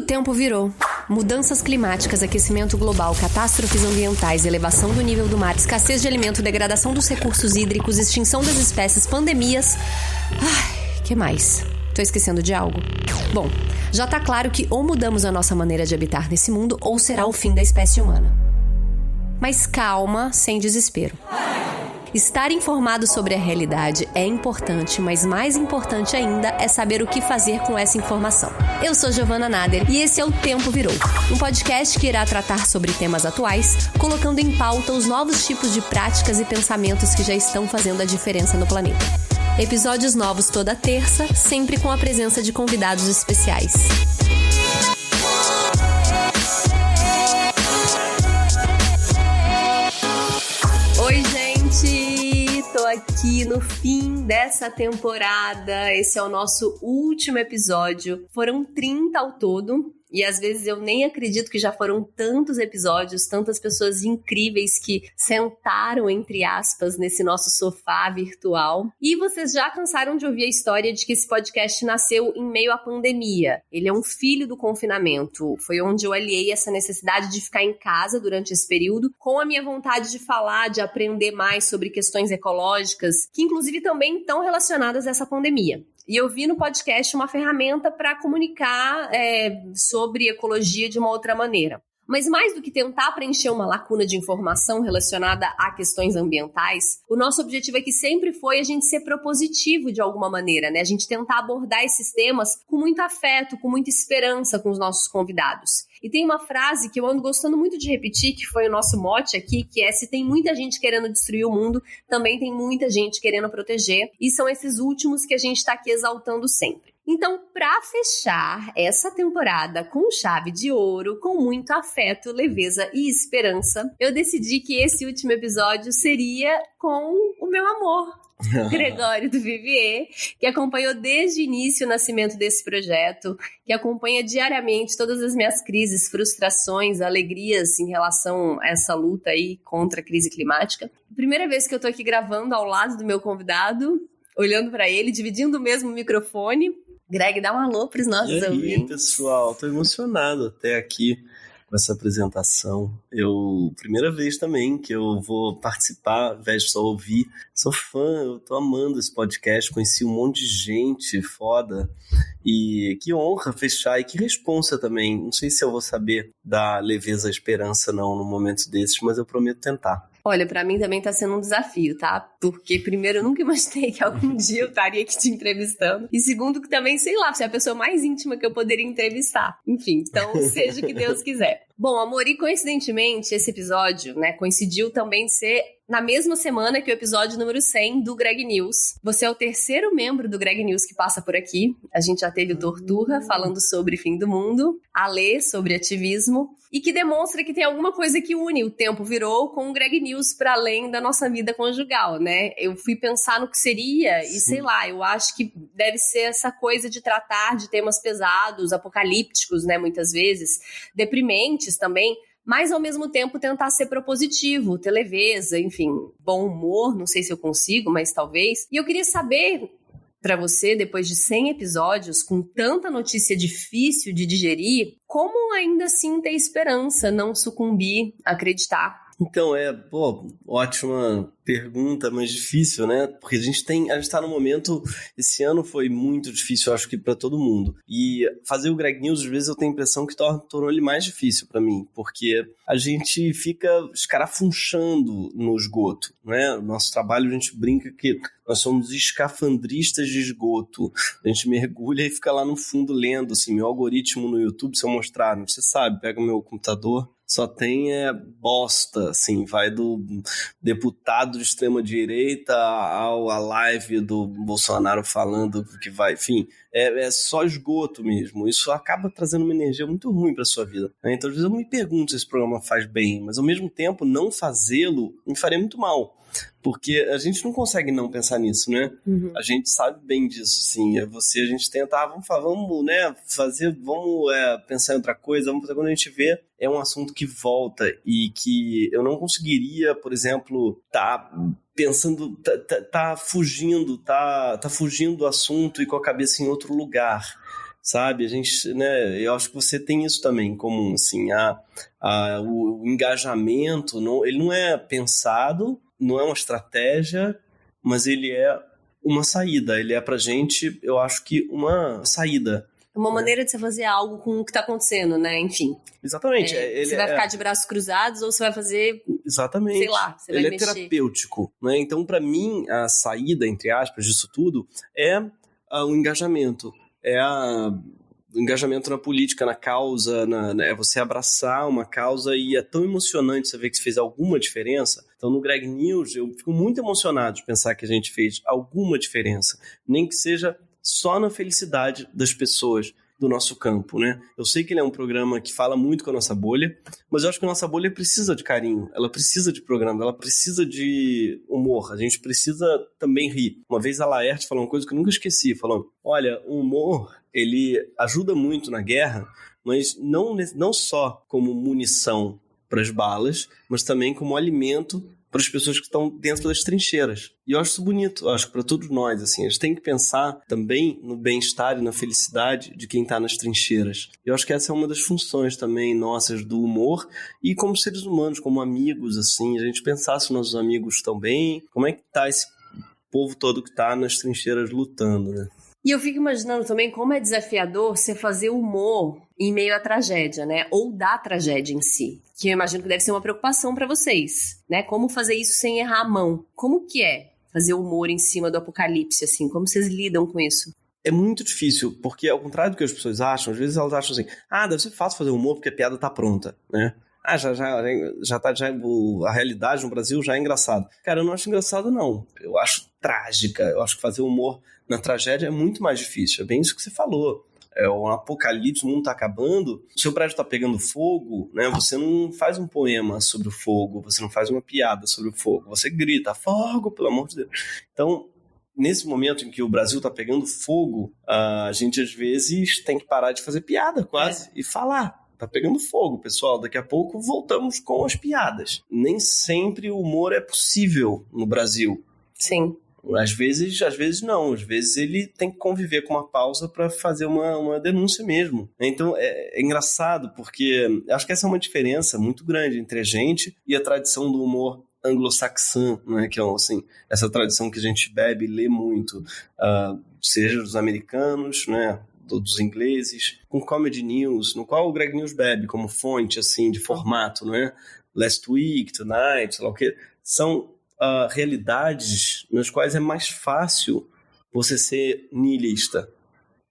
tempo virou. Mudanças climáticas, aquecimento global, catástrofes ambientais, elevação do nível do mar, escassez de alimento, degradação dos recursos hídricos, extinção das espécies, pandemias... que mais? Tô esquecendo de algo? Bom, já tá claro que ou mudamos a nossa maneira de habitar nesse mundo ou será o fim da espécie humana. Mas calma, sem desespero. Estar informado sobre a realidade é importante, mas mais importante ainda é saber o que fazer com essa informação. Eu sou Giovana Nader e esse é o Tempo Virou, um podcast que irá tratar sobre temas atuais, colocando em pauta os novos tipos de práticas e pensamentos que já estão fazendo a diferença no planeta. Episódios novos toda terça, sempre com a presença de convidados especiais. Oi, gente! Tô aqui no fim dessa temporada. Esse é o nosso último episódio. Foram 30 ao todo. E às vezes eu nem acredito que já foram tantos episódios, tantas pessoas incríveis que sentaram, entre aspas, nesse nosso sofá virtual. E vocês já cansaram de ouvir a história de que esse podcast nasceu em meio à pandemia. Ele é um filho do confinamento. Foi onde eu aliei essa necessidade de ficar em casa durante esse período com a minha vontade de falar, de aprender mais sobre questões ecológicas, que inclusive também estão relacionadas a essa pandemia. E eu vi no podcast uma ferramenta para comunicar sobre ecologia de uma outra maneira. Mas mais do que tentar preencher uma lacuna de informação relacionada a questões ambientais, o nosso objetivo aqui sempre foi a gente ser propositivo de alguma maneira, né? A gente tentar abordar esses temas com muito afeto, com muita esperança com os nossos convidados. E tem uma frase que eu ando gostando muito de repetir, que foi o nosso mote aqui, que é: se tem muita gente querendo destruir o mundo, também tem muita gente querendo proteger. E são esses últimos que a gente está aqui exaltando sempre. Então, para fechar essa temporada com chave de ouro, com muito afeto, leveza e esperança, eu decidi que esse último episódio seria com o meu amor, Gregório do Vivier, que acompanhou desde o início o nascimento desse projeto, que acompanha diariamente todas as minhas crises, frustrações, alegrias em relação a essa luta aí contra a crise climática. Primeira vez que eu tô aqui gravando ao lado do meu convidado, olhando para ele, dividindo o mesmo microfone. Greg, dá um alô para os nossos ouvintes. E aí, pessoal, tô emocionado até aqui com essa apresentação. Primeira vez também que eu vou participar, ao invés de só ouvir. Sou fã, eu tô amando esse podcast, conheci um monte de gente foda. E que honra fechar, e que responsa também. Não sei se eu vou saber dar leveza à esperança não, num momento desses, mas eu prometo tentar. Olha, pra mim também tá sendo um desafio, tá? Porque, primeiro, eu nunca imaginei que algum dia eu estaria aqui te entrevistando. E segundo, que também, sei lá, você é a pessoa mais íntima que eu poderia entrevistar. Enfim, então seja o que Deus quiser. Bom, amor, e coincidentemente, esse episódio, né, coincidiu também de ser na mesma semana que o episódio número 100 do Greg News. Você é o terceiro membro do Greg News que passa por aqui. A gente já teve o Torturra falando sobre fim do mundo, a Lê sobre ativismo, e que demonstra que tem alguma coisa que une o Tempo Virou com o Greg News para além da nossa vida conjugal, né? Eu fui pensar no que seria e sei lá, eu acho que deve ser essa coisa de tratar de temas pesados, apocalípticos, né, muitas vezes, deprimentes também, mas ao mesmo tempo tentar ser propositivo, ter leveza, enfim, bom humor, não sei se eu consigo, mas talvez. E eu queria saber para você, depois de 100 episódios, com tanta notícia difícil de digerir, como ainda assim ter esperança, não sucumbir, acreditar? Então, ótima pergunta, mas difícil, né? Porque a gente tá num momento, esse ano foi muito difícil, eu acho que para todo mundo. E fazer o Greg News, às vezes eu tenho a impressão que tornou ele mais difícil para mim, porque a gente fica escarafunchando no esgoto, né? O nosso trabalho, a gente brinca que nós somos escafandristas de esgoto. A gente mergulha e fica lá no fundo lendo, assim, meu algoritmo no YouTube, se eu mostrar, você sabe, pega o meu computador, só tem bosta, assim, vai do deputado de extrema-direita à live do Bolsonaro falando que vai, enfim, é só esgoto mesmo. Isso acaba trazendo uma energia muito ruim para sua vida, né? Então, às vezes eu me pergunto se esse programa faz bem, mas ao mesmo tempo, não fazê-lo me faria muito mal. Porque a gente não consegue não pensar nisso, né? Uhum. A gente sabe bem disso, sim. A gente tenta, vamos pensar em outra coisa, vamos fazer. Quando a gente vê, é um assunto que volta e que eu não conseguiria, por exemplo, pensando, tá fugindo do assunto e com a cabeça em outro lugar. sabe? A gente, né, eu acho que você tem isso também em comum, assim, o engajamento, ele não é pensado, não é uma estratégia, mas ele é uma saída, ele é pra gente, eu acho que uma saída. Uma maneira de você fazer algo com o que tá acontecendo, né? Enfim. Exatamente. Você vai ficar de braços cruzados ou você vai fazer... Exatamente. Sei lá, você vai ele mexer. É terapêutico, né? Então, para mim, a saída, entre aspas, disso tudo é o engajamento. O engajamento na política, na causa, é você abraçar uma causa, e é tão emocionante você ver que você fez alguma diferença. Então, no Greg News, eu fico muito emocionado de pensar que a gente fez alguma diferença, nem que seja só na felicidade das pessoas do nosso campo, né? Eu sei que ele é um programa que fala muito com a nossa bolha, mas eu acho que a nossa bolha precisa de carinho, ela precisa de programa, ela precisa de humor, a gente precisa também rir. Uma vez a Laerte falou uma coisa que eu nunca esqueci, falou, olha, o humor, ele ajuda muito na guerra, mas não só como munição para as balas, mas também como alimento para as pessoas que estão dentro das trincheiras. E eu acho isso bonito, eu acho que para todos nós, assim, a gente tem que pensar também no bem-estar e na felicidade de quem está nas trincheiras. Eu acho que essa é uma das funções também nossas do humor, e como seres humanos, como amigos, assim, a gente pensar se nossos amigos estão bem, como é que está esse povo todo que está nas trincheiras lutando, né? E eu fico imaginando também como é desafiador você fazer humor em meio à tragédia, né? Ou da tragédia em si. Que eu imagino que deve ser uma preocupação para vocês, né? Como fazer isso sem errar a mão? Como que é fazer humor em cima do apocalipse, assim? Como vocês lidam com isso? É muito difícil, porque ao contrário do que as pessoas acham, às vezes elas acham assim, deve ser fácil fazer humor porque a piada tá pronta, né? A realidade no Brasil já é engraçado. Cara, eu não acho engraçado, não. Eu acho trágica. Eu acho que fazer humor na tragédia é muito mais difícil. É bem isso que você falou. É um apocalipse, o mundo tá acabando, o seu prédio tá pegando fogo, né? Você não faz um poema sobre o fogo, você não faz uma piada sobre o fogo, você grita, fogo, pelo amor de Deus. Então, nesse momento em que o Brasil tá pegando fogo, a gente às vezes tem que parar de fazer piada quase e falar. Tá pegando fogo, pessoal. Daqui a pouco voltamos com as piadas. Nem sempre o humor é possível no Brasil. Sim. Às vezes não. Às vezes ele tem que conviver com uma pausa para fazer uma denúncia mesmo. Então é engraçado, porque acho que essa é uma diferença muito grande entre a gente e a tradição do humor anglo-saxão, né? Que é assim, essa tradição que a gente bebe e lê muito, seja dos americanos, né? Dos ingleses, com Comedy News, no qual o Greg News bebe como fonte, assim, de formato, não é? Last Week, Tonight, sei lá o quê. São realidades nas quais é mais fácil você ser niilista,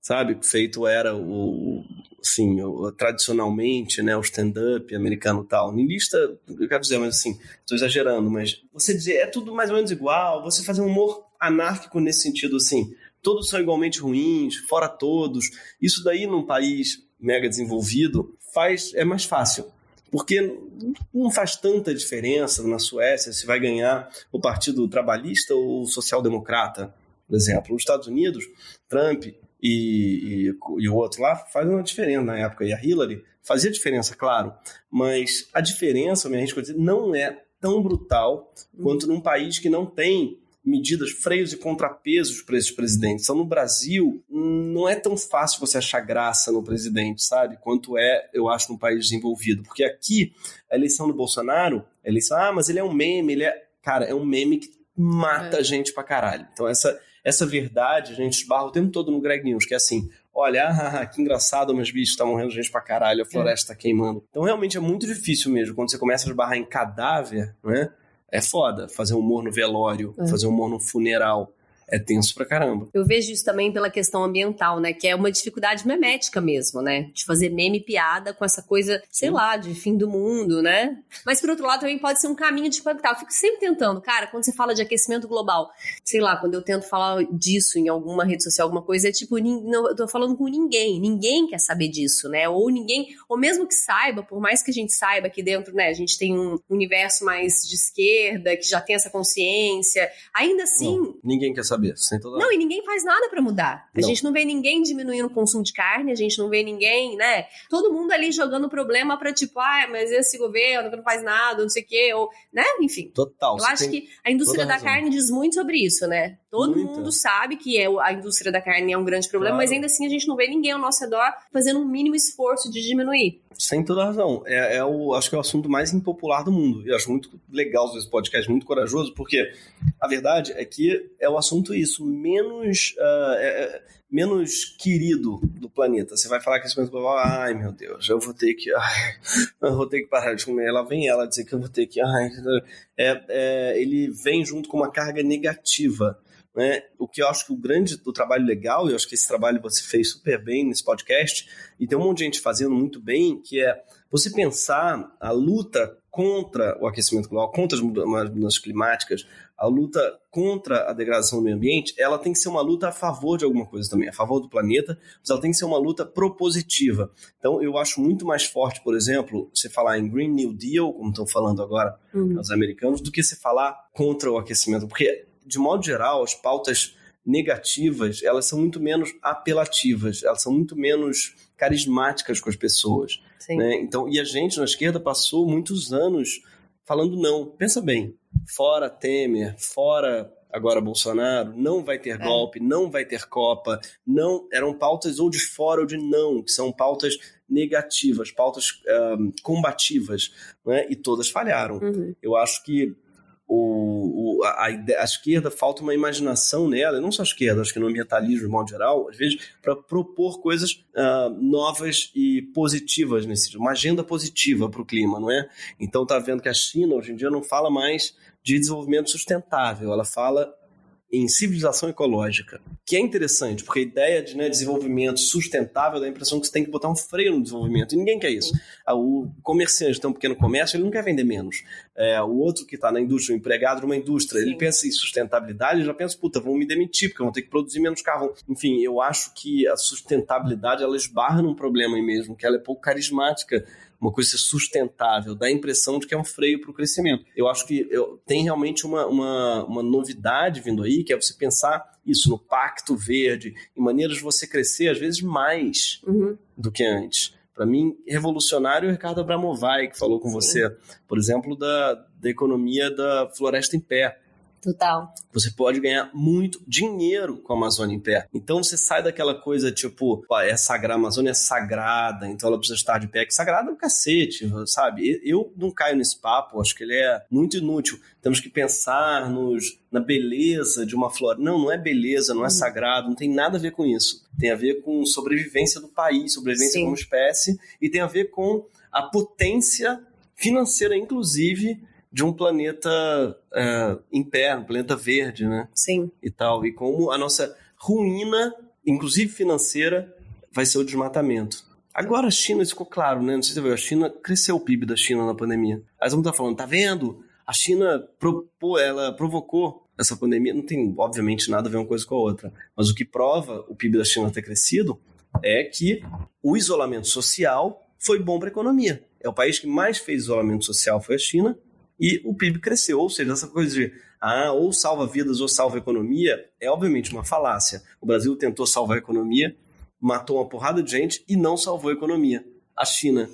sabe? Feito era tradicionalmente, né, o stand-up americano e tal. Niilista, eu quero dizer, mas assim, estou exagerando, mas você dizer, é tudo mais ou menos igual, você fazer um humor anárquico nesse sentido, assim, todos são igualmente ruins, fora todos. Isso daí, num país mega desenvolvido, é mais fácil. Porque não faz tanta diferença na Suécia se vai ganhar o Partido Trabalhista ou o Social-Democrata, por exemplo. Nos Estados Unidos, Trump e o outro lá faz uma diferença na época. E a Hillary fazia diferença, claro. Mas a diferença, minha gente pode dizer, não é tão brutal quanto num país que não tem medidas, freios e contrapesos para esses presidentes. Então, no Brasil, não é tão fácil você achar graça no presidente, sabe? Quanto é, eu acho, num país desenvolvido. Porque aqui, a eleição do Bolsonaro, mas ele é um meme, Cara, é um meme que mata a gente pra caralho. Então, essa verdade, a gente esbarra o tempo todo no Greg News, que é assim, olha, que engraçado, meus bichos, tá morrendo gente pra caralho, a floresta tá queimando. Então, realmente, é muito difícil mesmo, quando você começa a esbarrar em cadáver, né? É foda fazer humor no velório, fazer humor no funeral. É tenso pra caramba. Eu vejo isso também pela questão ambiental, né? Que é uma dificuldade memética mesmo, né? De fazer meme e piada com essa coisa, sei lá, de fim do mundo, né? Mas por outro lado também pode ser um caminho de impactar. Eu fico sempre tentando, cara, quando você fala de aquecimento global, sei lá, quando eu tento falar disso em alguma rede social, alguma coisa, é tipo, não, eu tô falando com ninguém quer saber disso, né? Ou mesmo que saiba, por mais que a gente saiba aqui dentro, né? A gente tem um universo mais de esquerda, que já tem essa consciência, ainda assim... Não, ninguém quer saber. saber. Sem toda... Não, e ninguém faz nada pra mudar. A Não. gente não vê ninguém diminuindo o consumo de carne, a gente não vê ninguém, né? Todo mundo ali jogando problema pra tipo, mas esse governo que não faz nada, não sei o quê, ou, né? Enfim. Total. Eu acho que a indústria da carne diz muito sobre isso, né? Todo mundo sabe que a indústria da carne é um grande problema, mas ainda assim a gente não vê ninguém ao nosso redor fazendo um mínimo esforço de diminuir. Sem toda razão. Acho que é o assunto mais impopular do mundo. Eu acho muito legal esse podcast, muito corajoso, porque a verdade é que é o assunto menos querido do planeta. Você vai falar que esse momento global, ai meu Deus, eu vou ter que parar de comer. Lá vem ela dizer que eu vou ter que... ele vem junto com uma carga negativa. Né? O que eu acho que o trabalho legal, e eu acho que esse trabalho você fez super bem nesse podcast, e tem um monte de gente fazendo muito bem, que é você pensar a luta contra o aquecimento global, contra as mudanças climáticas, a luta contra a degradação do meio ambiente, ela tem que ser uma luta a favor de alguma coisa também, a favor do planeta, mas ela tem que ser uma luta propositiva. Então, eu acho muito mais forte, por exemplo, você falar em Green New Deal, como estão falando agora os americanos, do que você falar contra o aquecimento, porque de modo geral, as pautas negativas, elas são muito menos apelativas, elas são muito menos carismáticas com as pessoas. Né? Então, e a gente, na esquerda, passou muitos anos falando não. Pensa bem, fora Temer, fora agora Bolsonaro, não vai ter golpe, não vai ter Copa, não, eram pautas ou de fora ou de não, que são pautas negativas, pautas combativas, né? E todas falharam. Eu acho que a esquerda, falta uma imaginação nela, e não só a esquerda, acho que no ambientalismo, de modo geral, às vezes, para propor coisas novas e positivas, uma agenda positiva para o clima, não é? Então tá vendo que a China, hoje em dia, não fala mais de desenvolvimento sustentável, ela fala em civilização ecológica, que é interessante, porque a ideia de desenvolvimento sustentável dá a impressão que você tem que botar um freio no desenvolvimento, e ninguém quer isso. O comerciante tem um pequeno comércio, ele não quer vender menos. O outro que está na indústria, o empregado de uma indústria, ele pensa em sustentabilidade, ele já pensa, vão me demitir, porque eu vou ter que produzir menos carvão. Enfim, eu acho que a sustentabilidade, ela esbarra num problema aí mesmo, que ela é pouco carismática. Uma coisa ser sustentável, dá a impressão de que é um freio para o crescimento. Eu acho que tem realmente uma novidade vindo aí, que é você pensar isso no Pacto Verde, em maneiras de você crescer, às vezes, mais do que antes. Para mim, revolucionário é o Ricardo Abramovay, que falou com você, por exemplo, da economia da floresta em pé. Total. Você pode ganhar muito dinheiro com a Amazônia em pé. Então você sai daquela coisa tipo, a Amazônia é sagrada, então ela precisa estar de pé. Que sagrada é um cacete, sabe? Eu não caio nesse papo, acho que ele é muito inútil. Temos que pensar na beleza de uma floresta. Não é beleza, não é sagrado, não tem nada a ver com isso. Tem a ver com sobrevivência do país, sobrevivência como espécie, e tem a ver com a potência financeira, inclusive, de um planeta em pé, um planeta verde, né? Sim. E tal. E como a nossa ruína, inclusive financeira, vai ser o desmatamento. Agora a China, isso ficou claro, né? Não sei se você viu, a China cresceu o PIB da China na pandemia. Aí todo mundo tá falando, tá vendo? A China ela provocou essa pandemia. Não tem, obviamente, nada a ver uma coisa com a outra. Mas o que prova o PIB da China ter crescido é que o isolamento social foi bom para a economia. É o país que mais fez isolamento social, foi a China. E o PIB cresceu, ou seja, essa coisa de ou salva vidas ou salva a economia é obviamente uma falácia. O Brasil tentou salvar a economia, matou uma porrada de gente e não salvou a economia. A China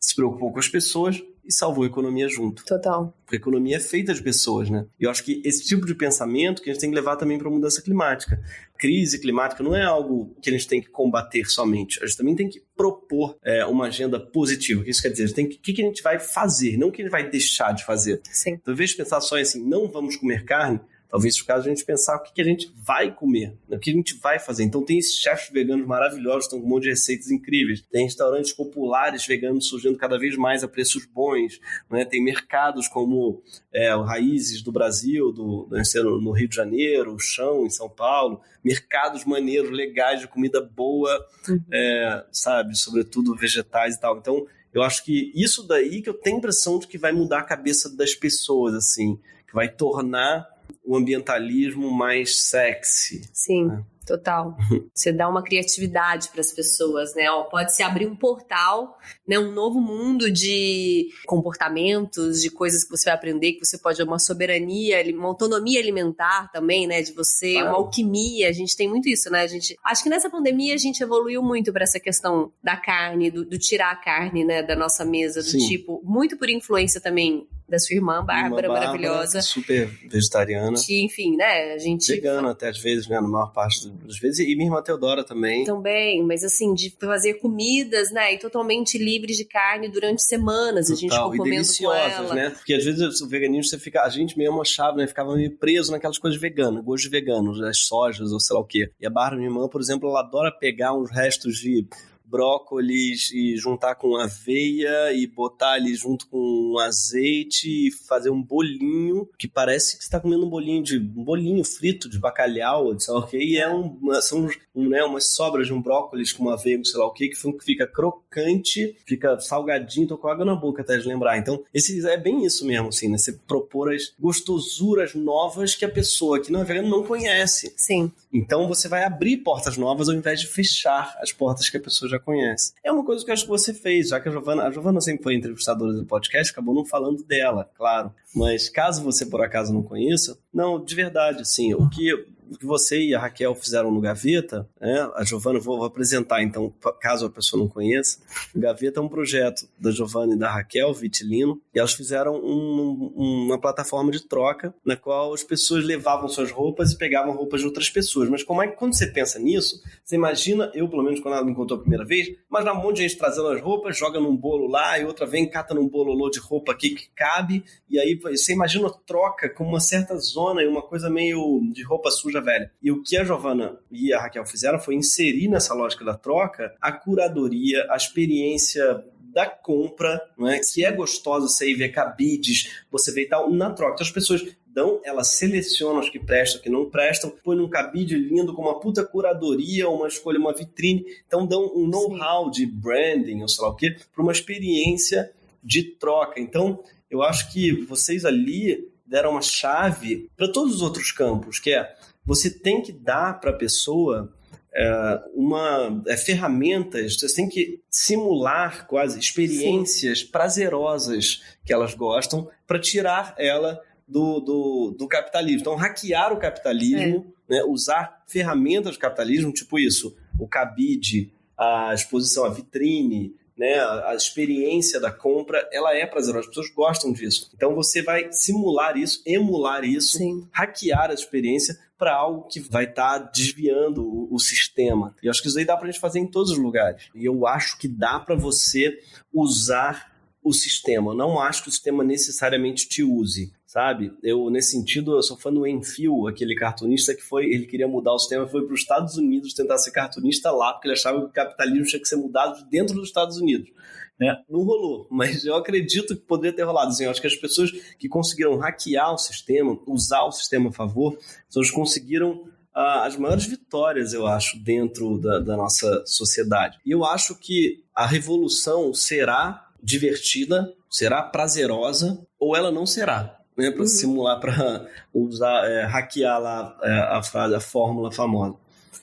se preocupou com as pessoas e salvou a economia junto. Total. Porque a economia é feita de pessoas, né? E eu acho que esse tipo de pensamento que a gente tem que levar também para a mudança climática. Crise climática não é algo que a gente tem que combater somente. A gente também tem que propor uma agenda positiva. O que isso quer dizer? O que a gente vai fazer, não o que a gente vai deixar de fazer. Sim. Então, ao invés de pensar só assim, não vamos comer carne, talvez, no caso, a gente pensar o que a gente vai comer, o que a gente vai fazer. Então, tem esses chefes veganos maravilhosos, estão com um monte de receitas incríveis. Tem restaurantes populares veganos surgindo cada vez mais a preços bons. Né? Tem mercados como Raízes do Brasil, no Rio de Janeiro, o Chão, em São Paulo. Mercados maneiros, legais, de comida boa, sabe? Sobretudo vegetais e tal. Então, eu acho que isso daí que eu tenho a impressão de que vai mudar a cabeça das pessoas, assim, que vai tornar o ambientalismo mais sexy. Sim. Né? Total. Você dá uma criatividade para as pessoas, né? Pode se abrir um portal, né? Um novo mundo de comportamentos, de coisas que você vai aprender, que você pode ter uma soberania, uma autonomia alimentar também, né? De você, uma alquimia. A gente tem muito isso, né? Acho que nessa pandemia a gente evoluiu muito para essa questão da carne, do tirar a carne, né? Da nossa mesa, do tipo, muito por influência também da sua irmã, Bárbara, maravilhosa. Super vegetariana. Que, enfim, né, a gente... Vegana até, às vezes, né, na maior parte das vezes. E minha irmã Teodora também. Também, mas assim, de fazer comidas, né, e totalmente livres de carne durante semanas. Total. A gente ficou comendo deliciosas, com ela. Né? Porque às vezes o veganismo, a gente mesmo achava, né, ficava meio preso naquelas coisas veganas, gostos veganos, as sojas ou sei lá o quê. E a Bárbara, minha irmã, por exemplo, ela adora pegar uns restos de brócolis e juntar com aveia e botar ali junto com azeite e fazer um bolinho que parece que você está comendo um bolinho frito de bacalhau, sei lá o que, e são umas sobras de um brócolis com uma aveia, sei lá o que fica crocante, fica salgadinho, tô com água na boca até de lembrar. Então, é bem isso mesmo, assim, né? Você propor as gostosuras novas que a pessoa que não é vegana não conhece. Sim. Então, você vai abrir portas novas ao invés de fechar as portas que a pessoa já conhece. É uma coisa que eu acho que você fez, já que a Giovana sempre foi entrevistadora do podcast, acabou não falando dela, claro. Mas caso você, por acaso, não conheça, não, de verdade, assim, o que você e a Raquel fizeram no Gaveta, né? A Giovana, vou apresentar, então, caso a pessoa não conheça. O Gaveta é um projeto da Giovana e da Raquel Vitilino, e elas fizeram uma plataforma de troca, na qual as pessoas levavam suas roupas e pegavam roupas de outras pessoas. Mas quando você pensa nisso, você imagina, eu pelo menos quando ela me contou a primeira vez, mas um monte de gente trazendo as roupas, joga num bolo lá, e outra vem, cata num bololô de roupa aqui que cabe, e aí você imagina a troca com uma certa zona e uma coisa meio de roupa suja velha. E o que a Giovana e a Raquel fizeram foi inserir nessa lógica da troca a curadoria, a experiência da compra, não é? Que é gostosa você ir ver cabides, você vê e tal, na troca. Então as pessoas elas selecionam os que prestam, que não prestam, põe num cabide lindo com uma puta curadoria, uma escolha, uma vitrine, então dão um know-how de branding, ou sei lá o quê, para uma experiência de troca. Então, eu acho que vocês ali deram uma chave para todos os outros campos, que é você tem que dar para a pessoa ferramentas, você tem que simular quase experiências prazerosas que elas gostam para tirar ela do capitalismo. Então, hackear o capitalismo, né, usar ferramentas do capitalismo, tipo isso, o cabide, a exposição, a vitrine, né, a experiência da compra, ela é prazerosa, as pessoas gostam disso. Então você vai simular isso, emular isso, hackear a experiência para algo que vai estar desviando o sistema. E eu acho que isso aí dá para a gente fazer em todos os lugares. E eu acho que dá para você usar o sistema. Eu não acho que o sistema necessariamente te use, sabe? Nesse sentido, eu sou fã do Enfield, aquele cartunista ele queria mudar o sistema, foi para os Estados Unidos tentar ser cartunista lá, porque ele achava que o capitalismo tinha que ser mudado dentro dos Estados Unidos. Né? Não rolou, mas eu acredito que poderia ter rolado. Assim, eu acho que as pessoas que conseguiram hackear o sistema, usar o sistema a favor, elas conseguiram as maiores vitórias, eu acho, dentro da nossa sociedade. E eu acho que a revolução será divertida, será prazerosa, ou ela não será, né? Para simular, para usar, hackear lá a fórmula famosa.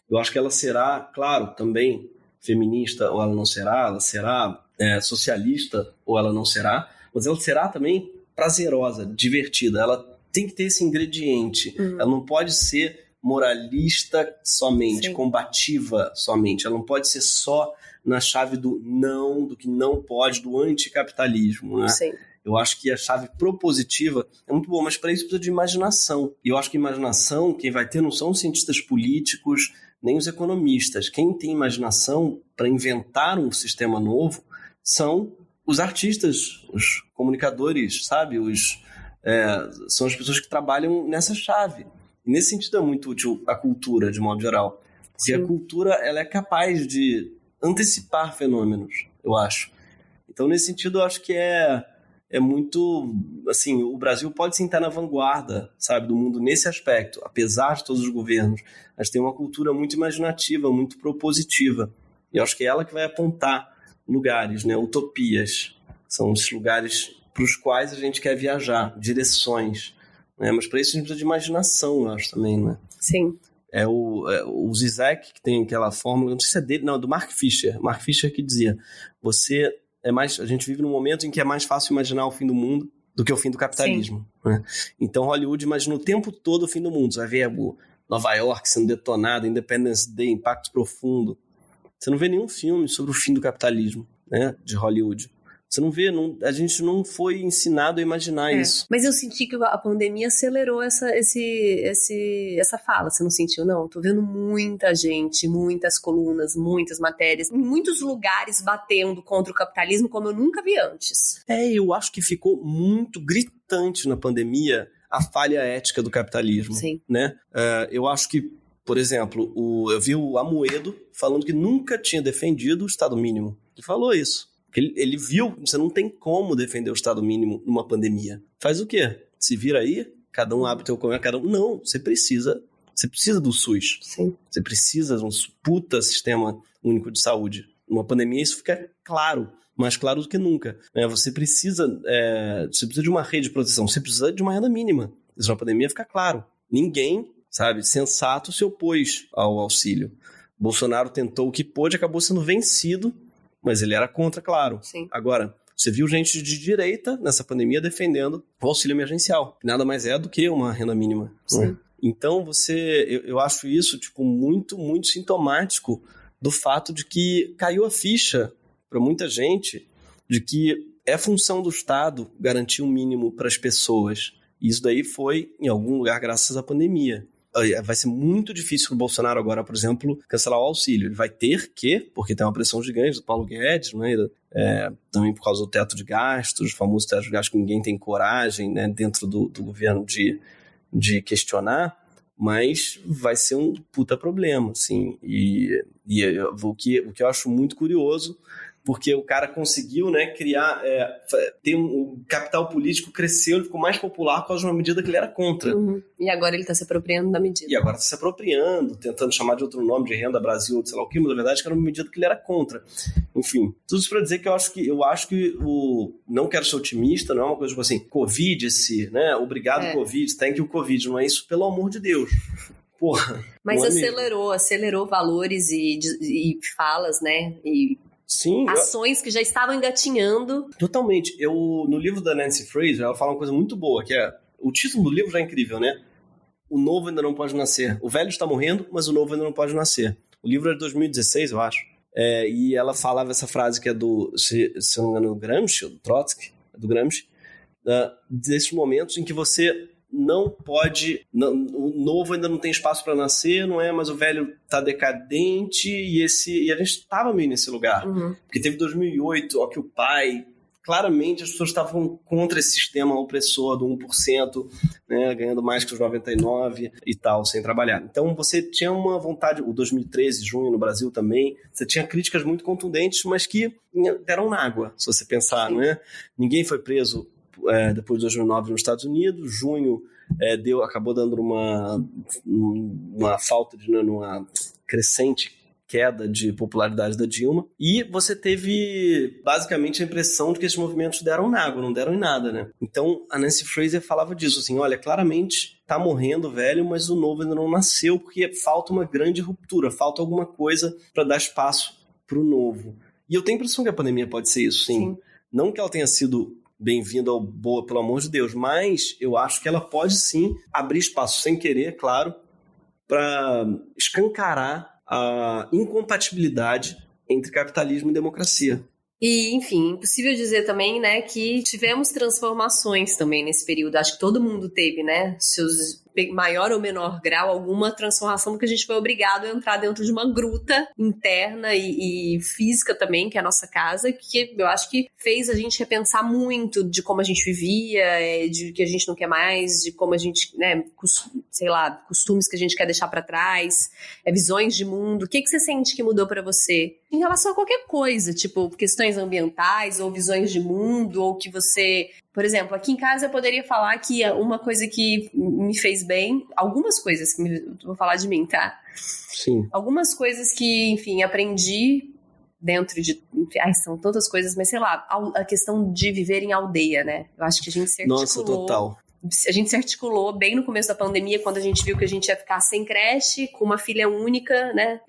Eu acho que ela será, claro, também feminista, ou ela não será, ela será socialista, ou ela não será, mas ela será também prazerosa, divertida. Ela tem que ter esse ingrediente. Ela não pode ser moralista somente, combativa somente. Ela não pode ser só na chave do não, do que não pode, do anticapitalismo, né? Sim. Eu acho que a chave propositiva é muito boa, mas para isso precisa de imaginação. E eu acho que imaginação, quem vai ter não são os cientistas políticos, nem os economistas. Quem tem imaginação para inventar um sistema novo são os artistas, os comunicadores, sabe? São as pessoas que trabalham nessa chave. E nesse sentido é muito útil a cultura, de modo geral. Porque a cultura ela é capaz de antecipar fenômenos, eu acho. Então, nesse sentido, eu acho que é muito... Assim, o Brasil pode sim estar na vanguarda, sabe, do mundo nesse aspecto, apesar de todos os governos. Mas tem uma cultura muito imaginativa, muito propositiva. E eu acho que é ela que vai apontar lugares, né, utopias. São esses lugares para os quais a gente quer viajar, direções. Né? Mas para isso a gente precisa de imaginação, eu acho também, né? Sim. O Zizek, que tem aquela fórmula, não sei se é dele, não, é do Mark Fisher. Mark Fisher que dizia, a gente vive num momento em que é mais fácil imaginar o fim do mundo do que o fim do capitalismo. Né? Então Hollywood imagina o tempo todo o fim do mundo. Você vai ver Nova York sendo detonada, Independence Day, Impacto Profundo. Você não vê nenhum filme sobre o fim do capitalismo, né, de Hollywood. Você não vê, a gente não foi ensinado a imaginar isso. Mas eu senti que a pandemia acelerou essa fala, você não sentiu, não? Tô vendo muita gente, muitas colunas, muitas matérias, em muitos lugares batendo contra o capitalismo como eu nunca vi antes. Eu acho que ficou muito gritante na pandemia a falha ética do capitalismo. Sim. Né? Eu acho que, por exemplo, eu vi o Amoedo falando que nunca tinha defendido o Estado mínimo. Ele falou isso. Ele viu, você não tem como defender o Estado mínimo numa pandemia. Faz o quê? Se vira aí, cada um abre o teu comércio, cada um... Não, você precisa do SUS. Sim. Você precisa de um puta sistema único de saúde. Numa pandemia isso fica claro, mais claro do que nunca. Né? Você precisa de uma rede de proteção, você precisa de uma renda mínima. Isso na pandemia fica claro. Ninguém, sensato se opôs ao auxílio. Bolsonaro tentou o que pôde, acabou sendo vencido, mas ele era contra, claro. Sim. Agora, você viu gente de direita nessa pandemia defendendo o auxílio emergencial, que nada mais é do que uma renda mínima. Sim. Né? Então, eu acho isso muito, muito sintomático do fato de que caiu a ficha para muita gente de que é função do Estado garantir um mínimo para as pessoas. E isso daí foi, em algum lugar, graças à pandemia. Vai ser muito difícil para o Bolsonaro agora, por exemplo, cancelar o auxílio. Ele vai ter que, porque tem uma pressão gigante do Paulo Guedes, né, também por causa do teto de gastos, o famoso teto de gastos que ninguém tem coragem, né, dentro do governo de questionar, mas vai ser um puta problema, assim. O que eu acho muito curioso, porque o cara conseguiu, né, criar, o capital político cresceu, ele ficou mais popular por causa de uma medida que ele era contra. Uhum. E agora ele está se apropriando da medida. E agora está se apropriando, tentando chamar de outro nome, de Renda Brasil, ou sei lá o que, mas na verdade era uma medida que ele era contra. Enfim, tudo isso para dizer que eu acho que não quero ser otimista, não é uma coisa tipo assim, Covid, né, obrigado Covid, thank you Covid, não é isso, pelo amor de Deus. Porra. Mas acelerou valores e falas, né, e sim, ações que já estavam engatinhando. Totalmente. No livro da Nancy Fraser, ela fala uma coisa muito boa, que o título do livro já é incrível, né? O novo ainda não pode nascer. O velho está morrendo, mas o novo ainda não pode nascer. O livro é de 2016, eu acho. E ela falava essa frase que é se eu não me engano, do Gramsci, do Trotsky, do Gramsci, desses momentos em que você não pode, o novo ainda não tem espaço para nascer, não é? Mas o velho tá decadente e a gente estava meio nesse lugar. Uhum. Porque teve 2008, Occupy, claramente as pessoas estavam contra esse sistema opressor do 1%, né, ganhando mais que os 99% e tal, sem trabalhar. Então você tinha uma vontade, o 2013, junho no Brasil também, você tinha críticas muito contundentes, mas que deram na água, se você pensar, né? Ninguém foi preso depois de 2009 nos Estados Unidos, junho acabou dando uma falta de uma crescente queda de popularidade da Dilma, e você teve basicamente a impressão de que esses movimentos deram na água, não deram em nada, né? Então a Nancy Fraser falava disso, assim, olha, claramente tá morrendo o velho, mas o novo ainda não nasceu, porque falta uma grande ruptura, falta alguma coisa para dar espaço pro novo. E eu tenho a impressão que a pandemia pode ser isso, sim. Não que ela tenha sido bem-vinda ou boa, pelo amor de Deus, mas eu acho que ela pode sim abrir espaço, sem querer, claro, para escancarar a incompatibilidade entre capitalismo e democracia. E, enfim, impossível dizer também, né, que tivemos transformações também nesse período. Acho que todo mundo teve, né, seus maior ou menor grau, alguma transformação, porque a gente foi obrigado a entrar dentro de uma gruta interna e física também, que é a nossa casa, que eu acho que fez a gente repensar muito de como a gente vivia, de que a gente não quer mais, de como a gente, né, costumes que a gente quer deixar pra trás, visões de mundo. O que você sente que mudou pra você? Em relação a qualquer coisa, tipo, questões ambientais ou visões de mundo, ou que você... Por exemplo, aqui em casa eu poderia falar que uma coisa que me fez bem, algumas coisas, vou falar de mim, tá? Sim. Algumas coisas que, enfim, aprendi dentro de... são tantas coisas, mas sei lá, a questão de viver em aldeia, né? Eu acho que a gente se articulou... Nossa, total. a gente se articulou bem no começo da pandemia, quando a gente viu que a gente ia ficar sem creche, com uma filha única, né?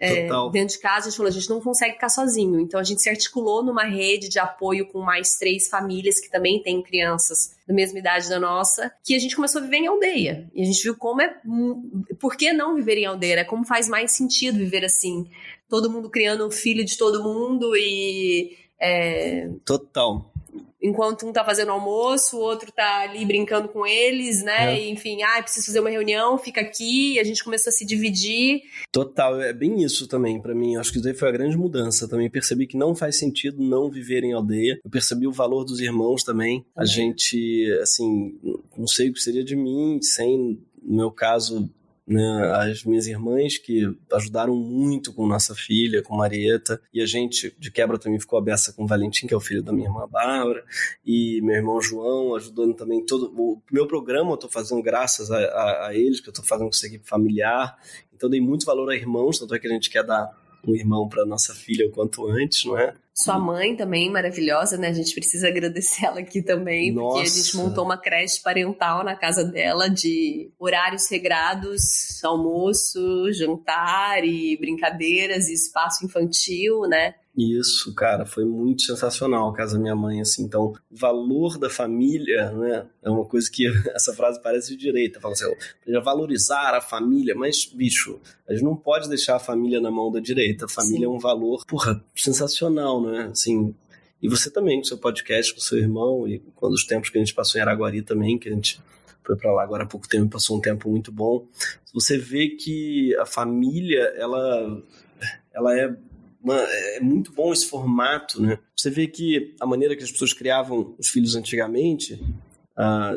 Dentro de casa, a gente falou, a gente não consegue ficar sozinho. Então a gente se articulou numa rede de apoio com mais 3 famílias que também têm crianças da mesma idade da nossa, que a gente começou a viver em aldeia. E a gente viu como por que não viver em aldeia? Né? Como faz mais sentido viver assim. Todo mundo criando um filho de todo mundo e... Total. Enquanto um tá fazendo almoço, o outro tá ali brincando com eles, né? E, enfim, preciso fazer uma reunião, fica aqui. E a gente começou a se dividir. Total, é bem isso também pra mim. Acho que isso daí foi a grande mudança. Também percebi que não faz sentido não viver em aldeia. Eu percebi o valor dos irmãos também. A gente, assim, não sei o que seria de mim sem, no meu caso... Né, as minhas irmãs que ajudaram muito com nossa filha, com Marieta, e a gente de quebra também ficou a beça com o Valentim, que é o filho da minha irmã Bárbara, e meu irmão João ajudando também todo o meu programa. Eu tô fazendo graças a eles, que eu tô fazendo com essa equipe familiar, então dei muito valor a irmãos, tanto é que a gente quer dar um irmão para nossa filha o quanto antes, não é? Sua mãe também, maravilhosa, né? A gente precisa agradecer ela aqui também, porque a gente montou uma creche parental na casa dela de horários regrados, almoço, jantar e brincadeiras e espaço infantil, né? Isso, cara, foi muito sensacional a casa da minha mãe, assim. Então, o valor da família, né, é uma coisa que essa frase parece de direita, fala assim, valorizar a família, mas, bicho, a gente não pode deixar a família na mão da direita. A família é um valor, sensacional, né, assim. E você também, com seu podcast, com seu irmão, e quando os tempos que a gente passou em Araguari também, que a gente foi pra lá agora há pouco tempo, passou um tempo muito bom. Você vê que a família, ela é muito bom esse formato, né? Você vê que a maneira que as pessoas criavam os filhos antigamente,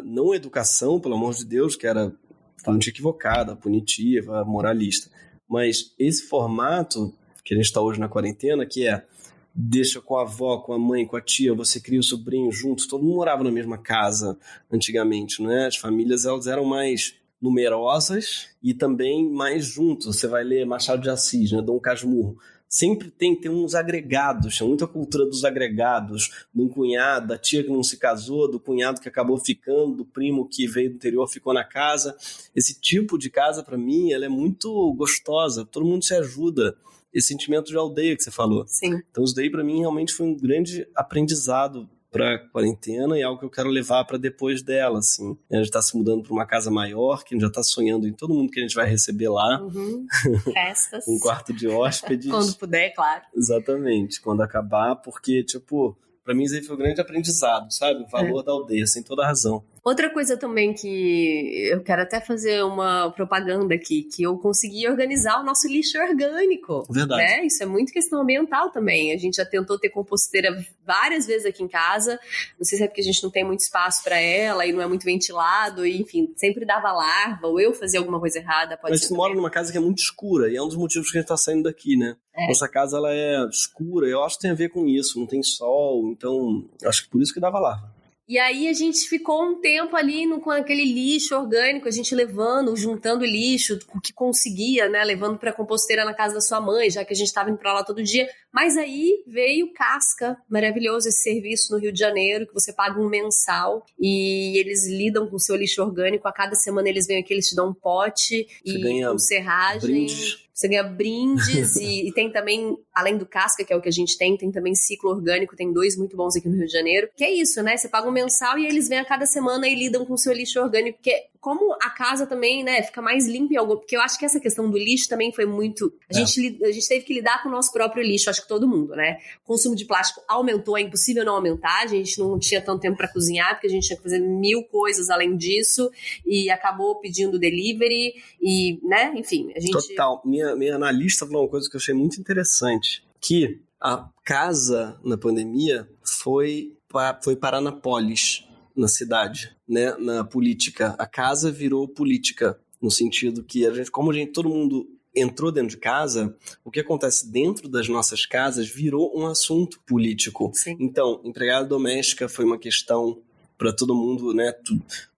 não a educação, pelo amor de Deus, que era totalmente equivocada, punitiva, moralista, mas esse formato que a gente está hoje na quarentena, que deixa com a avó, com a mãe, com a tia, você cria o sobrinho juntos, todo mundo morava na mesma casa antigamente, né? As famílias, elas eram mais numerosas e também mais juntas. Você vai ler Machado de Assis, né? Dom Casmurro. Sempre tem uns agregados, tem muita cultura dos agregados, de um cunhado, da tia que não se casou, do cunhado que acabou ficando, do primo que veio do interior, ficou na casa. Esse tipo de casa, para mim, ela é muito gostosa, todo mundo se ajuda. Esse sentimento de aldeia que você falou. Sim. Então isso daí, para mim, realmente foi um grande aprendizado para a quarentena e algo que eu quero levar para depois dela, assim. A gente está se mudando para uma casa maior, que a gente já está sonhando em todo mundo que a gente vai receber lá. Festas. Um quarto de hóspedes. Quando puder, claro. Exatamente, quando acabar, porque, para mim isso aí foi um grande aprendizado, sabe? O valor da aldeia, sem toda a razão. Outra coisa também que eu quero até fazer uma propaganda aqui, que eu consegui organizar o nosso lixo orgânico. Verdade. Né? Isso é muito questão ambiental também. A gente já tentou ter composteira várias vezes aqui em casa. Não sei se é porque a gente não tem muito espaço para ela e não é muito ventilado. E, enfim, sempre dava larva ou eu fazia alguma coisa errada. Mas você mora numa casa que é muito escura e é um dos motivos que a gente tá saindo daqui, né? Nossa casa, ela é escura. Eu acho que tem a ver com isso. Não tem sol. Então, acho que por isso que dava larva. E aí a gente ficou um tempo ali com aquele lixo orgânico, a gente juntando lixo, o que conseguia, né, levando pra composteira na casa da sua mãe, já que a gente tava indo pra lá todo dia. Mas aí veio Casca, maravilhoso esse serviço no Rio de Janeiro, que você paga um mensal e eles lidam com o seu lixo orgânico. A cada semana eles vêm aqui, eles te dão um pote e com serragem. Brindes. Você ganha brindes e tem também, além do Casca, que é o que a gente tem também Ciclo Orgânico, tem 2 muito bons aqui no Rio de Janeiro. Que é isso, né? Você paga um mensal e eles vêm a cada semana e lidam com o seu lixo orgânico, porque como a casa também, né, fica mais limpa em algum... Porque eu acho que essa questão do lixo também foi muito... A gente teve que lidar com o nosso próprio lixo, acho que todo mundo, né? O consumo de plástico aumentou, é impossível não aumentar, a gente não tinha tanto tempo para cozinhar, porque a gente tinha que fazer 1000 coisas além disso, e acabou pedindo delivery, e, né, enfim, a gente... Total. Minha analista falou uma coisa que eu achei muito interessante, que a casa, na pandemia, foi parar na polis, na cidade, né, na política. A casa virou política, no sentido que todo mundo entrou dentro de casa, o que acontece dentro das nossas casas virou um assunto político. Sim. Então, empregada doméstica foi uma questão para todo mundo, né,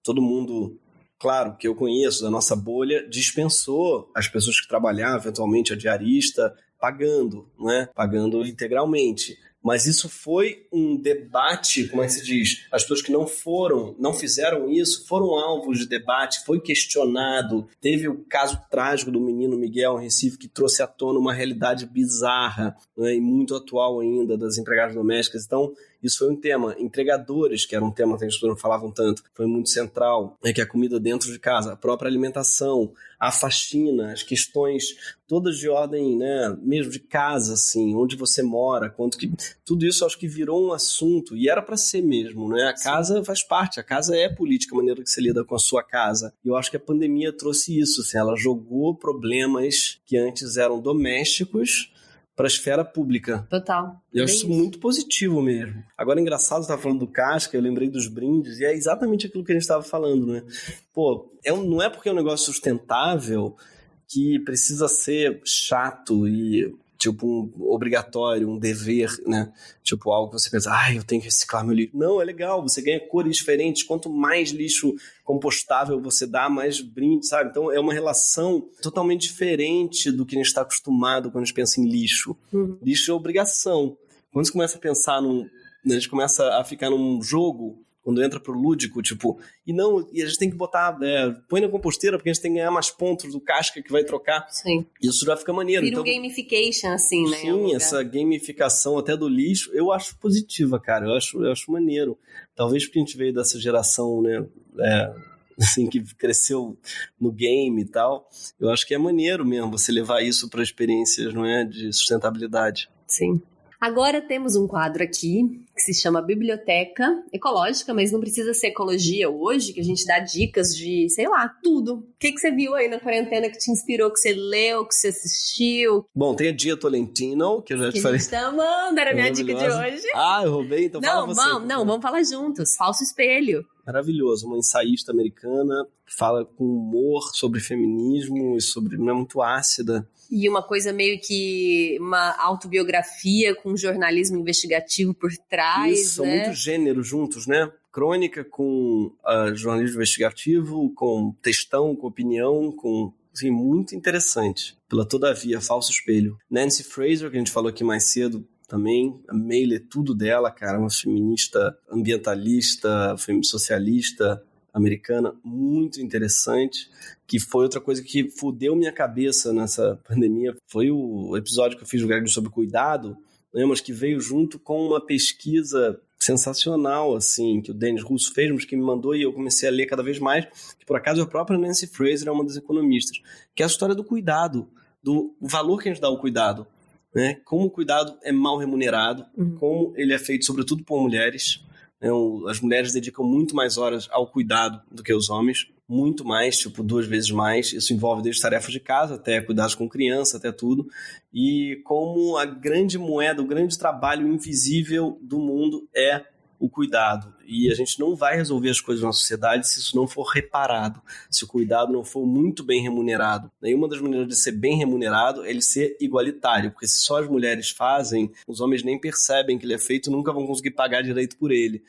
todo mundo... Claro, que eu conheço da nossa bolha, dispensou as pessoas que trabalhavam, eventualmente a diarista, pagando, né? Pagando integralmente. Mas isso foi um debate, como é que se diz? As pessoas que não fizeram isso, foram alvos de debate, foi questionado. Teve o caso trágico do menino Miguel em Recife, que trouxe à tona uma realidade bizarra, né, e muito atual ainda, das empregadas domésticas. Então, isso foi um tema. Entregadores, que era um tema que as pessoas não falavam tanto, foi muito central, né, que é a comida dentro de casa, a própria alimentação, a faxina, as questões todas de ordem, né, mesmo de casa, assim, onde você mora, quanto que... Tudo isso acho que virou um assunto, e era para ser mesmo, né? A casa faz parte, a casa é política, a maneira que você lida com a sua casa. E eu acho que a pandemia trouxe isso, assim, ela jogou problemas que antes eram domésticos para a esfera pública. Total. Eu acho isso muito positivo mesmo. Agora, engraçado, você estava falando do Casca, eu lembrei dos brindes, e é exatamente aquilo que a gente estava falando, né? Pô, não é porque é um negócio sustentável que precisa ser chato e, tipo, obrigatório, um dever, né? Tipo, algo que você pensa, eu tenho que reciclar meu lixo. Não, é legal, você ganha cores diferentes. Quanto mais lixo compostável você dá, mais brinde, sabe? Então, é uma relação totalmente diferente do que a gente está acostumado quando a gente pensa em lixo. Lixo é obrigação. Quando você começa a pensar a gente começa a ficar num jogo, quando entra pro lúdico, tipo, e a gente tem que botar, põe na composteira porque a gente tem que ganhar mais pontos do Casca que vai trocar. Sim. Isso já fica maneiro. Vira um gamification, assim, né? Sim, essa gamificação até do lixo, eu acho positiva, cara, eu acho maneiro. Talvez porque a gente veio dessa geração, né, assim, que cresceu no game e tal, eu acho que é maneiro mesmo você levar isso para experiências, não é, de sustentabilidade. Sim. Agora temos um quadro aqui que se chama Biblioteca Ecológica, mas não precisa ser ecologia hoje, que a gente dá dicas de, sei lá, tudo. O que você viu aí na quarentena que te inspirou, que você leu, que você assistiu? Bom, tem a Dia Tolentino, que eu já te falei. A gente tá amando, era a minha dica de hoje. Eu roubei, então fala você. Não, vamos falar juntos. Falso Espelho. Maravilhoso, uma ensaísta americana que fala com humor sobre feminismo e sobre... não é muito ácida. E uma coisa meio que uma autobiografia com jornalismo investigativo por trás, Isso, são muitos gêneros juntos, né? Crônica com jornalismo investigativo, com textão, com opinião, com... assim, muito interessante. Pela Todavia, Falso Espelho. Nancy Fraser, que a gente falou aqui mais cedo, também, amei ler tudo dela, cara, uma feminista ambientalista, socialista, americana, muito interessante, que foi outra coisa que fudeu minha cabeça nessa pandemia, foi o episódio que eu fiz do Greg sobre cuidado, né, mas que veio junto com uma pesquisa sensacional, assim, que o Denis Russo fez, mas que me mandou e eu comecei a ler cada vez mais, que por acaso a própria Nancy Fraser é uma das economistas, que é a história do cuidado, do valor que a gente dá ao cuidado, né? Como o cuidado é mal remunerado, como ele é feito sobretudo por mulheres, né? As mulheres dedicam muito mais horas ao cuidado do que os homens, muito mais, tipo 2 vezes mais. Isso envolve desde tarefas de casa até cuidados com criança, até tudo. E como a grande moeda, o grande trabalho invisível do mundo é o cuidado. E a gente não vai resolver as coisas na sociedade se isso não for reparado, se o cuidado não for muito bem remunerado. E uma das maneiras de ser bem remunerado é ele ser igualitário, porque se só as mulheres fazem, os homens nem percebem que ele é feito, nunca vão conseguir pagar direito por ele.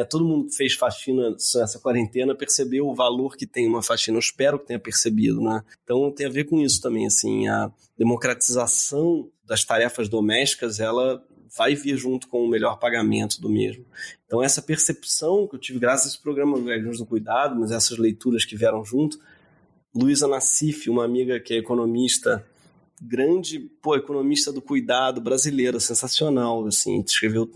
Todo mundo que fez faxina nessa quarentena percebeu o valor que tem uma faxina, eu espero que tenha percebido, né? Então tem a ver com isso também, assim, a democratização das tarefas domésticas, ela vai vir junto com o melhor pagamento do mesmo. Então essa percepção que eu tive graças a esse programa do Cuidado, mas essas leituras que vieram junto, Luísa Nassif, uma amiga que é economista, grande, economista do cuidado brasileira, sensacional, assim, escreveu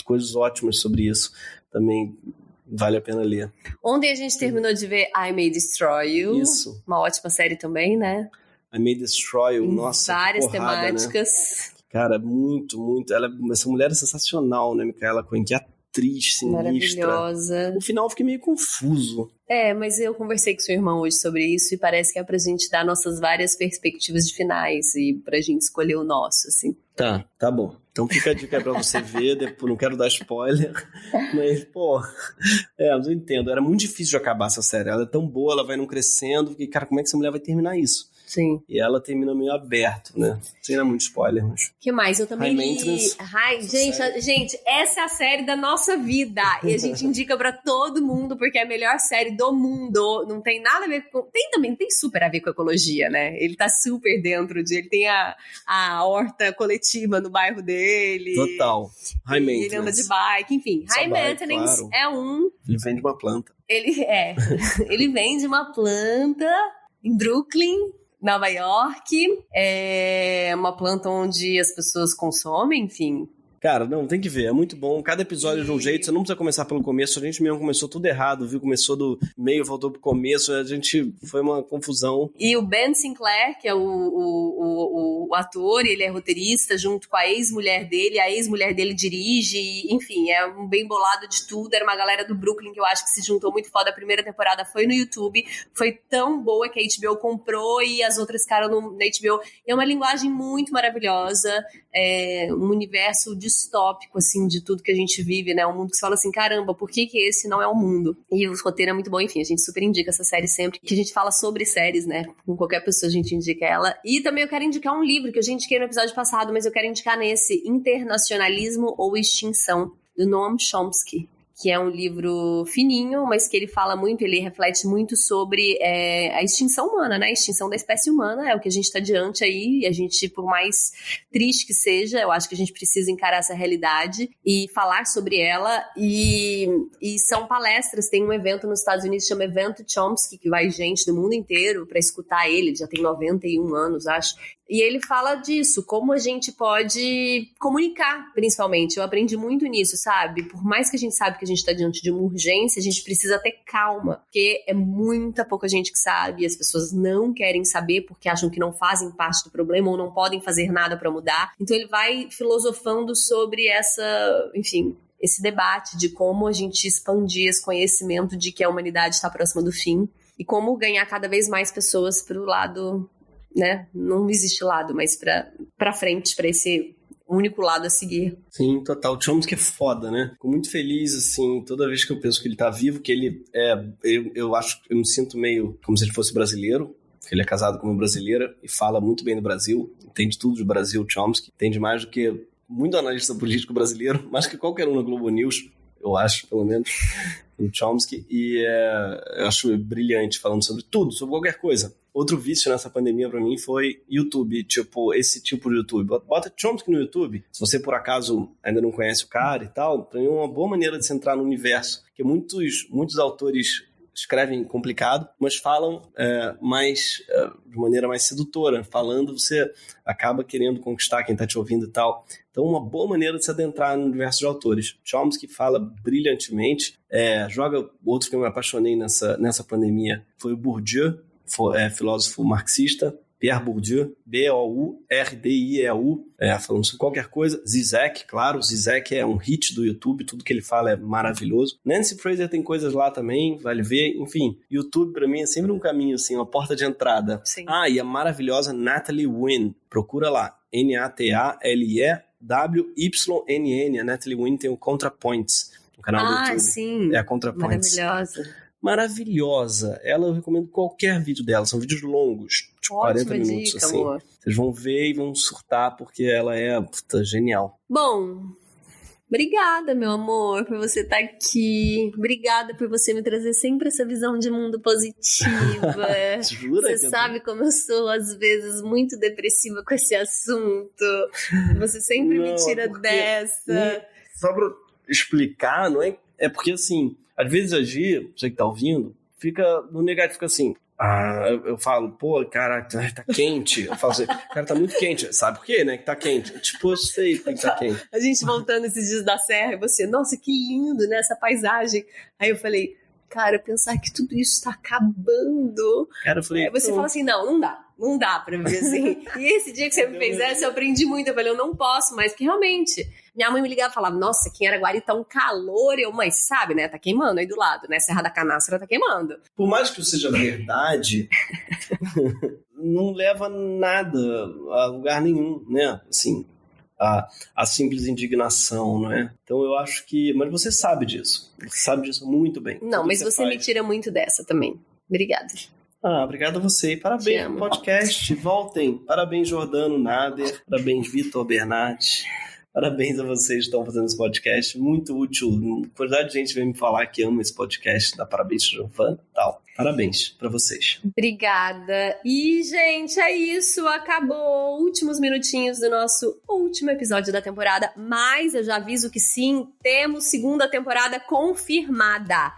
coisas ótimas sobre isso, também vale a pena ler. Ontem a gente terminou de ver I May Destroy You, isso. Uma ótima série também, né? I May Destroy You, nossa, várias porrada, temáticas. Né? Cara, muito, muito. Essa mulher é sensacional, né, Micaela Cohen? Que atriz sinistra. Maravilhosa. No final eu fiquei meio confuso. Mas eu conversei com seu irmão hoje sobre isso e parece que é pra gente dar nossas várias perspectivas de finais e pra gente escolher o nosso, assim. Tá bom. Então fica a dica pra você ver, depois não quero dar spoiler, mas, mas eu entendo. Era muito difícil de acabar essa série. Ela é tão boa, ela vai não crescendo, e, cara, como é que essa mulher vai terminar isso? Sim. E ela termina meio aberto, né? Sem dar muito spoiler, mas... O que mais? Eu também li... Gente, essa é a série da nossa vida. E a gente indica pra todo mundo, porque é a melhor série do mundo. Não tem nada a ver com... Tem super a ver com ecologia, né? Ele tá super dentro de... Ele tem a horta coletiva no bairro dele. Total. High Maintenance. Ele anda de bike, enfim. Só High Maintenance, claro. É um... Ele vende uma planta. Ele vende uma planta em Brooklyn, Nova York. É uma planta onde as pessoas consomem, enfim... Cara, não, tem que ver, é muito bom. Cada episódio é de um jeito, você não precisa começar pelo começo. A gente mesmo começou tudo errado, viu? Começou do meio, voltou pro começo, foi uma confusão. E o Ben Sinclair, que é o ator, ele é roteirista, junto com a ex-mulher dele dirige, enfim, é um bem bolado de tudo. Era uma galera do Brooklyn que eu acho que se juntou muito foda. A primeira temporada foi no YouTube, foi tão boa que a HBO comprou e as outras ficaram na HBO. É uma linguagem muito maravilhosa, um universo distópico, assim, de tudo que a gente vive, né? Um mundo que você fala assim, caramba, por que esse não é o mundo? E o roteiro é muito bom, enfim, a gente super indica essa série sempre. Que a gente fala sobre séries, né? Com qualquer pessoa a gente indica ela. E também eu quero indicar um livro que eu já indiquei no episódio passado, mas eu quero indicar nesse, Internacionalismo ou Extinção, do Noam Chomsky. Que é um livro fininho, mas que ele fala muito, ele reflete muito sobre a extinção humana, né? A extinção da espécie humana é o que a gente está diante aí, e a gente, por mais triste que seja, eu acho que a gente precisa encarar essa realidade e falar sobre ela, e são palestras, tem um evento nos Estados Unidos que chama Evento Chomsky, que vai gente do mundo inteiro para escutar ele já tem 91 anos, acho. E ele fala disso, como a gente pode comunicar, principalmente. Eu aprendi muito nisso, sabe? Por mais que a gente sabe que a gente está diante de uma urgência, a gente precisa ter calma, porque é muita pouca gente que sabe, e as pessoas não querem saber porque acham que não fazem parte do problema ou não podem fazer nada para mudar. Então ele vai filosofando sobre esse debate de como a gente expandir esse conhecimento de que a humanidade está próxima do fim e como ganhar cada vez mais pessoas para o lado... né? Não existe lado, mas pra frente, pra esse único lado a seguir. Sim, total. O Chomsky é foda, né? Fico muito feliz, assim, toda vez que eu penso que ele tá vivo, que ele eu acho, eu me sinto meio como se ele fosse brasileiro, que ele é casado com uma brasileira e fala muito bem do Brasil, entende tudo do Brasil, Chomsky, entende mais do que muito analista político brasileiro, mais que qualquer um na Globo News, eu acho, pelo menos, o Chomsky, e eu acho brilhante falando sobre tudo, sobre qualquer coisa. Outro vício nessa pandemia pra mim foi YouTube, esse tipo de YouTube. Bota Chomsky no YouTube, se você por acaso ainda não conhece o cara e tal, pra mim é uma boa maneira de se entrar no universo, porque muitos autores escrevem complicado, mas falam de maneira mais sedutora. Falando, você acaba querendo conquistar quem está te ouvindo e tal. Então, uma boa maneira de se adentrar no universo de autores. Chomsky fala brilhantemente. Outro que eu me apaixonei nessa pandemia foi o Bourdieu, filósofo marxista. Pierre Bourdieu, B-O-U-R-D-I-E-U, falando sobre qualquer coisa. Zizek, claro, Zizek é um hit do YouTube, tudo que ele fala é maravilhoso. Nancy Fraser tem coisas lá também, vale ver, enfim. YouTube pra mim é sempre um caminho, assim, uma porta de entrada. Sim. E a maravilhosa Natalie Wynn, procura lá, N-A-T-A-L-E-W-Y-N-N, a Natalie Wynn tem o ContraPoints, no canal do YouTube. Sim, é a ContraPoints. Maravilhosa. Ela, eu recomendo qualquer vídeo dela, são vídeos longos, tipo 40 minutos, dica, assim. Amor. Vocês vão ver e vão surtar, porque ela é genial. Bom, obrigada, meu amor, por você estar aqui. Obrigada por você me trazer sempre essa visão de mundo positiva. Jura? Você sabe como eu sou, às vezes, muito depressiva com esse assunto. Você sempre me tira dessa. Só pra explicar, não é? É porque, assim, às vezes a Gi, você que tá ouvindo, fica no negativo, fica assim... eu falo, pô, cara, tá quente. Eu falo assim, cara, tá muito quente. Sabe por quê, né? Que tá quente. Eu sei que tá quente. A gente voltando esses dias da serra e você, nossa, que lindo, né? Essa paisagem. Aí eu falei, cara, pensar que tudo isso tá acabando. Cara, eu falei... Aí você fala assim, não dá pra viver assim. E esse dia que você me fez essa, eu aprendi muito. Eu falei, eu não posso mais, porque realmente... Minha mãe me ligava e falava, nossa, aqui em Araguari tá um calor. Mas sabe, né? Tá queimando aí do lado, né? Serra da Canastra tá queimando. Por mais que isso seja verdade, não leva nada a lugar nenhum, né? Assim, a simples indignação, não é? Então eu acho que... Mas você sabe disso. Você sabe disso muito bem. Não, mas você me tira muito dessa também. Obrigada. Obrigado a você. E parabéns pelo podcast. Voltem. Parabéns, Jordano Nader. Parabéns, Vitor Bernat. Parabéns a vocês que estão fazendo esse podcast. Muito útil. A quantidade de gente vem me falar que ama esse podcast. Dá parabéns, sejam fã e tal. Parabéns pra vocês. Obrigada. E, gente, é isso. Acabou. Últimos minutinhos do nosso último episódio da temporada. Mas eu já aviso que sim, temos segunda temporada confirmada.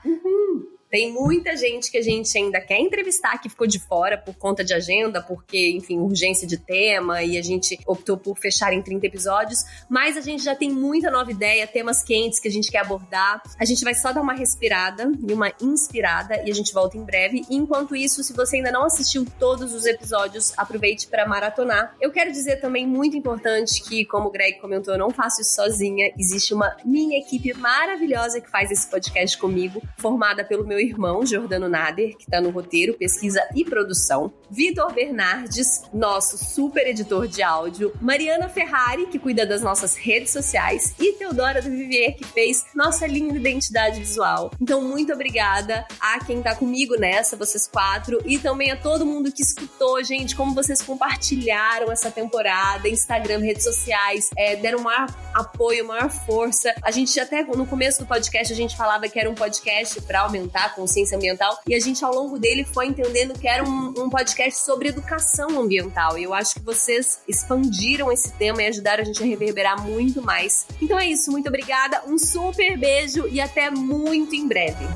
Tem muita gente que a gente ainda quer entrevistar que ficou de fora por conta de agenda, porque, enfim, urgência de tema, e a gente optou por fechar em 30 episódios, mas a gente já tem muita nova ideia, temas quentes que a gente quer abordar. A gente vai só dar uma respirada e uma inspirada e a gente volta em breve. E enquanto isso, se você ainda não assistiu todos os episódios, aproveite para maratonar. Eu quero dizer também, muito importante, que, como o Greg comentou, eu não faço isso sozinha. Existe uma mini equipe maravilhosa que faz esse podcast comigo, formada pelo meu irmão, Jordano Nader, que tá no roteiro, pesquisa e produção, Vitor Bernardes, nosso super editor de áudio, Mariana Ferrari, que cuida das nossas redes sociais, e Teodora do Vivier, que fez nossa linda identidade visual. Então, muito obrigada a quem tá comigo nessa, vocês 4, e também a todo mundo que escutou, gente, como vocês compartilharam essa temporada, Instagram, redes sociais, deram maior apoio, maior força. A gente até, no começo do podcast, a gente falava que era um podcast para aumentar a consciência ambiental, e a gente ao longo dele foi entendendo que era um podcast sobre educação ambiental, e eu acho que vocês expandiram esse tema e ajudaram a gente a reverberar muito mais. Então é isso, muito obrigada, um super beijo e até muito em breve.